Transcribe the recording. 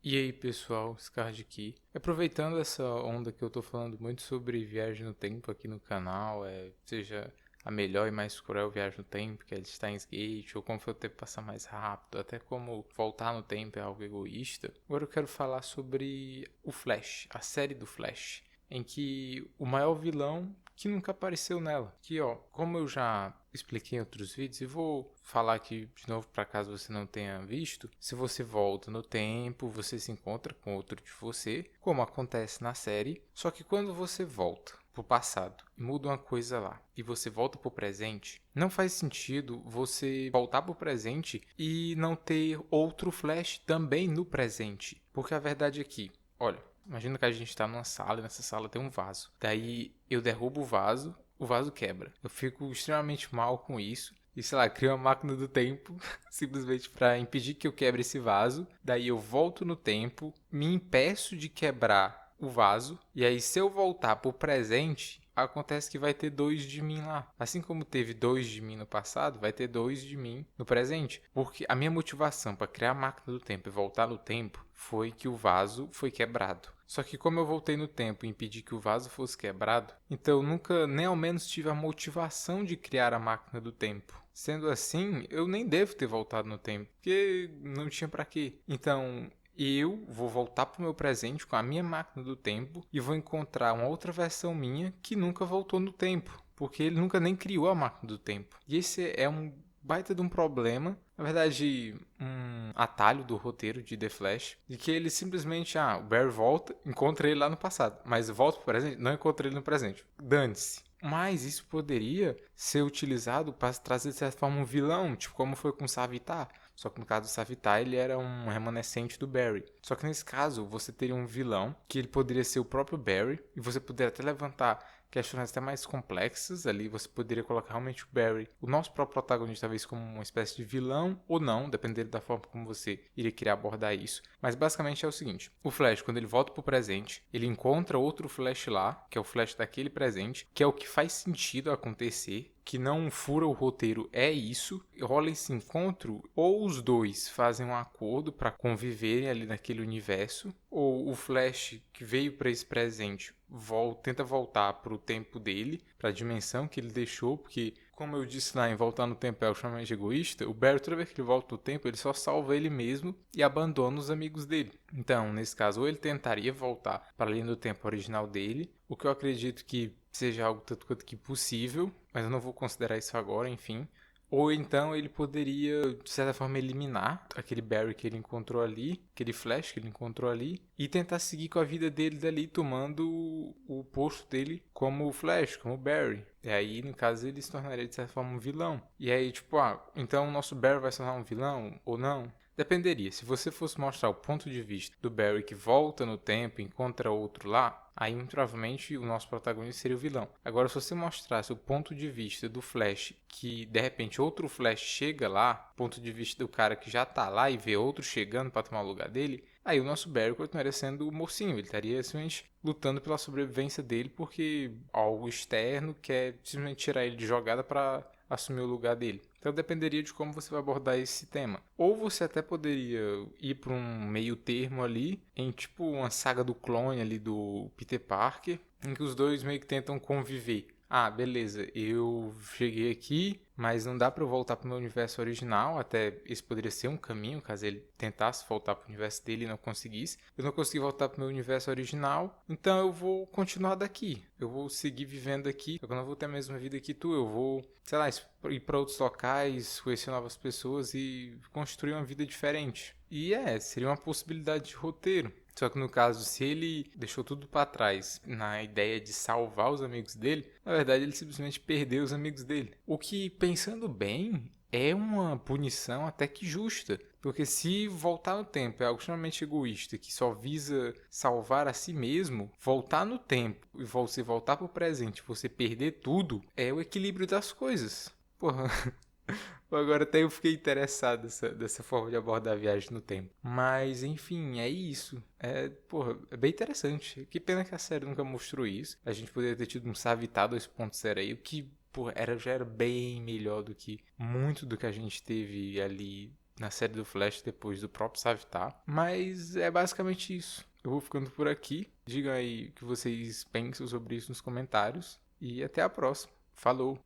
E aí pessoal, Scard aqui. Aproveitando essa onda que eu tô falando muito sobre viagem no tempo aqui no canal, seja a melhor e mais cruel viagem no tempo, que é de Steins Gate, ou como foi o tempo passar mais rápido, até como voltar no tempo é algo egoísta. Agora eu quero falar sobre o Flash, a série do Flash, em que o maior vilão que nunca apareceu nela. Que ó, como eu já expliquei em outros vídeos e vou falar aqui de novo para caso você não tenha visto, se você volta no tempo, você se encontra com outro de você, como acontece na série, só que quando você volta pro passado e muda uma coisa lá e você volta pro presente, não faz sentido você voltar pro presente e não ter outro Flash também no presente, porque a verdade é que, olha, imagina que a gente está numa sala e nessa sala tem um vaso. Daí eu derrubo o vaso quebra. Eu fico extremamente mal com isso. E sei lá, crio uma máquina do tempo simplesmente para impedir que eu quebre esse vaso. Daí eu volto no tempo, me impeço de quebrar o vaso. E aí, se eu voltar pro presente, acontece que vai ter dois de mim lá. Assim como teve dois de mim no passado, vai ter dois de mim no presente. Porque a minha motivação para criar a máquina do tempo e voltar no tempo foi que o vaso foi quebrado. Só que como eu voltei no tempo e impedi que o vaso fosse quebrado, então eu nunca nem ao menos tive a motivação de criar a máquina do tempo. Sendo assim, eu nem devo ter voltado no tempo, porque não tinha para quê. Então, eu vou voltar para o meu presente com a minha máquina do tempo e vou encontrar uma outra versão minha que nunca voltou no tempo, porque ele nunca nem criou a máquina do tempo. E esse é um baita de um problema, na verdade, um atalho do roteiro de The Flash, de que ele simplesmente, o Barry volta, encontra ele lá no passado, mas volta pro presente, não encontra ele no presente. Dane-se. Mas isso poderia ser utilizado para trazer de certa forma um vilão, tipo como foi com o Savitar. Só que no caso do Savitar, ele era um remanescente do Barry. Só que nesse caso, você teria um vilão, que ele poderia ser o próprio Barry, e você poderia até levantar questões até mais complexas ali. Você poderia colocar realmente o Barry, o nosso próprio protagonista, talvez como uma espécie de vilão ou não, dependendo da forma como você iria querer abordar isso. Mas basicamente é o seguinte: o Flash, quando ele volta pro presente, ele encontra outro Flash lá, que é o Flash daquele presente, que é o que faz sentido acontecer, que não fura o roteiro, é isso. Rola esse encontro, ou os dois fazem um acordo para conviverem ali naquele universo, ou o Flash que veio para esse presente tenta voltar para o tempo dele, para a dimensão que ele deixou, porque, como eu disse lá em Voltar no Tempo é extremamente egoísta, o Barry, toda vez que ele volta no tempo, ele só salva ele mesmo e abandona os amigos dele. Então, nesse caso, ou ele tentaria voltar para a linha do tempo original dele, o que eu acredito que seja algo tanto quanto que possível, mas eu não vou considerar isso agora, enfim. Ou então ele poderia, de certa forma, eliminar aquele Barry que ele encontrou ali, aquele Flash que ele encontrou ali, e tentar seguir com a vida dele dali, tomando o posto dele como o Flash, como o Barry. E aí, no caso, ele se tornaria, de certa forma, um vilão. E aí, tipo, então o nosso Barry vai se tornar um vilão ou não? Dependeria. Se você fosse mostrar o ponto de vista do Barry que volta no tempo e encontra outro lá, aí muito provavelmente o nosso protagonista seria o vilão. Agora, se você mostrasse o ponto de vista do Flash, que de repente outro Flash chega lá, ponto de vista do cara que já tá lá e vê outro chegando para tomar o lugar dele, aí o nosso Barry continuaria sendo o mocinho. Ele estaria simplesmente lutando pela sobrevivência dele porque algo externo quer simplesmente tirar ele de jogada para assumir o lugar dele. Então dependeria de como você vai abordar esse tema. Ou você até poderia ir para um meio termo ali, em tipo uma saga do clone ali do Peter Parker, em que os dois meio que tentam conviver. Beleza, eu cheguei aqui, mas não dá para eu voltar para o meu universo original. Até esse poderia ser um caminho, caso ele tentasse voltar para o universo dele e não conseguisse. Eu não consegui voltar para o meu universo original, então eu vou continuar daqui. Eu vou seguir vivendo aqui. Eu não vou ter a mesma vida que tu. Eu vou, sei lá, ir para outros locais, conhecer novas pessoas e construir uma vida diferente. E seria uma possibilidade de roteiro. Só que no caso, se ele deixou tudo para trás na ideia de salvar os amigos dele, na verdade ele simplesmente perdeu os amigos dele. O que, pensando bem, é uma punição até que justa. Porque se voltar no tempo é algo extremamente egoísta, que só visa salvar a si mesmo, voltar no tempo e você voltar para o presente, você perder tudo, é o equilíbrio das coisas. Porra, agora até eu fiquei interessado dessa forma de abordar a viagem no tempo. Mas, enfim, é isso. É bem interessante. Que pena que a série nunca mostrou isso. A gente poderia ter tido um Savitar 2.0 aí, o que, já era bem melhor do que muito do que a gente teve ali na série do Flash depois do próprio Savitar. Mas é basicamente isso. Eu vou ficando por aqui. Digam aí o que vocês pensam sobre isso nos comentários. E até a próxima. Falou!